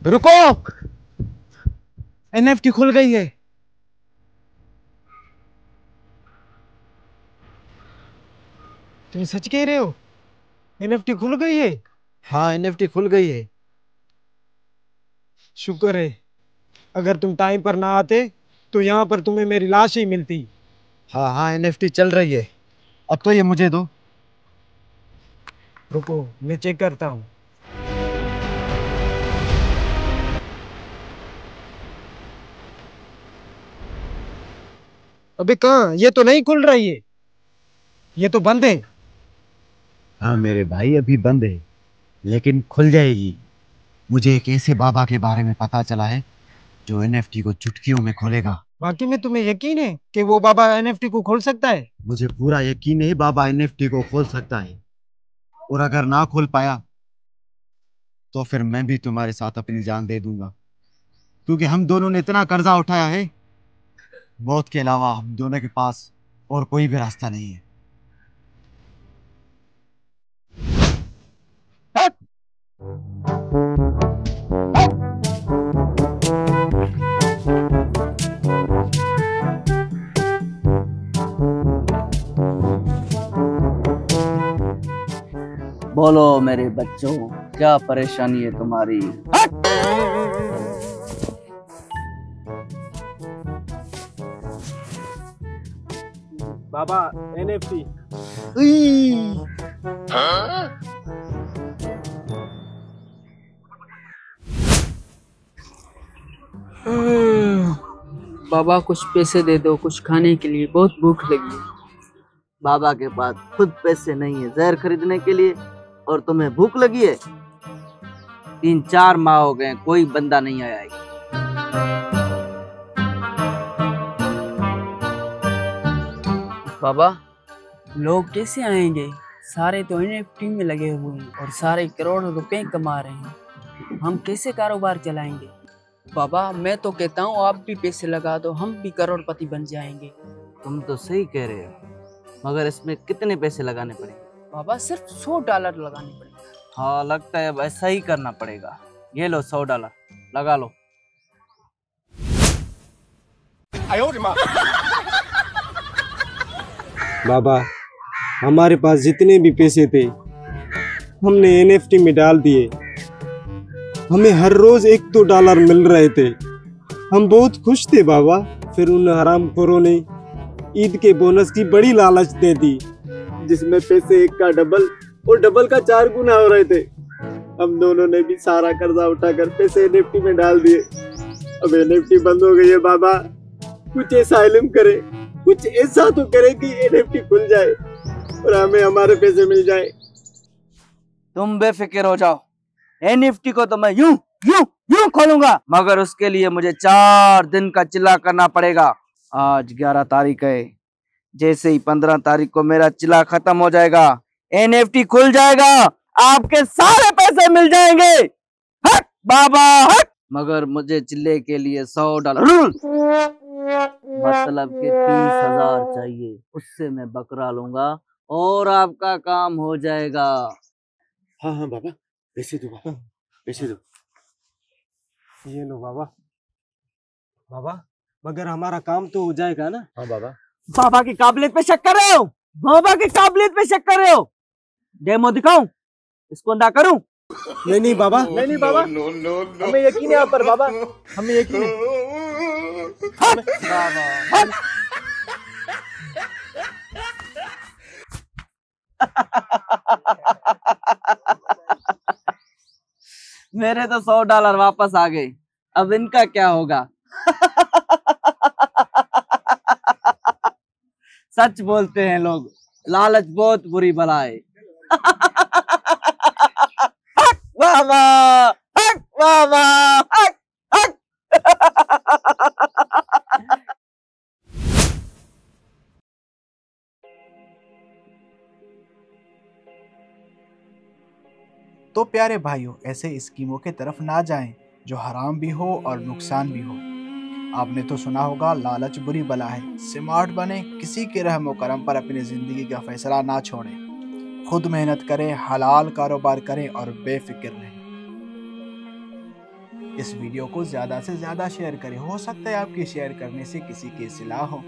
रुको, एनएफटी खुल गई है। तुम सच कह रहे हो? एनएफटी खुल गई है? हाँ, एनएफटी खुल गई है। शुक्र है। अगर तुम टाइम पर ना आते तो यहाँ पर तुम्हें मेरी लाश ही मिलती। हाँ हाँ, एनएफटी चल रही है। अब तो ये मुझे दो। रुको, मैं चेक करता हूँ। अबे कहाँ, ये तो नहीं खुल रही है, ये तो बंद है। हाँ मेरे भाई, अभी बंद है लेकिन खुल जाएगी। मुझे एक ऐसे बाबा के बारे में पता चला है जो एनएफटी को चुटकियों में खोलेगा। बाकी में तुम्हें यकीन है कि वो बाबा एनएफटी को खोल सकता है? मुझे पूरा यकीन है बाबा एनएफटी को खोल सकता है। और अगर ना खोल पाया तो फिर मैं भी तुम्हारे साथ अपनी जान दे दूंगा, क्योंकि हम दोनों ने इतना कर्जा उठाया है, मौत के अलावा हम दोनों के पास और कोई भी रास्ता नहीं है। बोलो मेरे बच्चों, क्या परेशानी है तुम्हारी? बाबा, एनएफटी। बाबा कुछ पैसे दे दो, कुछ खाने के लिए, बहुत भूख लगी है। बाबा के पास खुद पैसे नहीं है जहर खरीदने के लिए, और तुम्हें भूख लगी है? 3-4 माह हो गए, कोई बंदा नहीं आया है। बाबा, लोग कैसे आएंगे? सारे तो एनएफटी में लगे हुए हैं और सारे करोड़ों रुपए कमा रहे हैं। हम कैसे कारोबार चलाएंगे? बाबा मैं तो कहता हूँ आप भी पैसे लगा दो, हम भी करोड़पति बन जाएंगे। तुम तो सही कह रहे हो, मगर इसमें कितने पैसे लगाने पड़ेंगे? बाबा सिर्फ $100 लगाने पड़ेंगे। हाँ, लगता है अब ऐसा ही करना पड़ेगा। ये लो $100, लगा लो। बाबा, हमारे पास जितने भी पैसे थे हमने एनएफटी में डाल दिए। हमें हर रोज $1-2 मिल रहे थे, हम बहुत खुश थे बाबा। फिर उन हरामखोरों ने ईद के बोनस की बड़ी लालच दे दी, जिसमें पैसे एक का डबल और डबल का 4 गुना हो रहे थे। हम दोनों ने भी सारा कर्जा उठाकर पैसे एनएफटी में डाल दिए। अब एनएफटी बंद हो गई है बाबा, कुछ ऐसा इल्म करे, कुछ ऐसा तो करे कि एनएफटी खुल जाए और हमें हमारे पैसे मिल जाए। तुम बेफिक्र हो जाओ, एनएफटी को तो मैं यूं यूं यूं खोलूंगा, मगर उसके लिए मुझे 4 दिन का चिल्ला करना पड़ेगा। आज 11 तारीख है, जैसे ही 15 तारीख को मेरा चिल्ला खत्म हो जाएगा, एनएफटी खुल जाएगा, आपके सारे पैसे मिल जाएंगे। हट बाबा हट। मगर मुझे चिल्ले के लिए $100, मतलब के 30,000 चाहिए, उससे मैं बकरा लूंगा और आपका काम हो जाएगा। हाँ हाँ बाबा, पैसे दो बाबा, पैसे दो। ये लो बाबा। बाबा, मगर हमारा काम तो हो जाएगा ना? हाँ बाबा। बाबा की काबिलियत पे शक कर रहे हो? बाबा की काबिलियत पे शक कर रहे हो? डेमो दिखाऊं, इसको अंधा करूं? नहीं बाबा, नहीं बाबा, हमें यकीन है आप पर बाबा, हमें यकीन है। बाबा मेरे तो $100 वापस आ गए, अब इनका क्या होगा? सच बोलते हैं लोग, लालच बहुत बुरी बला है। हक बाबा, हक बाबा, हक हक। तो प्यारे भाइयों, ऐसे स्कीमों के तरफ ना जाएं जो हराम भी हो और नुकसान भी हो। आपने तो सुना होगा, लालच बुरी बला है। स्मार्ट बने, किसी के रहम करम पर अपनी जिंदगी का फैसला ना छोड़ें। खुद मेहनत करें, हलाल कारोबार करें और बेफिक्र रहें। इस वीडियो को ज़्यादा से ज़्यादा शेयर करें। हो सकता है आपके शेयर करने से किसी की इस्लाह हो।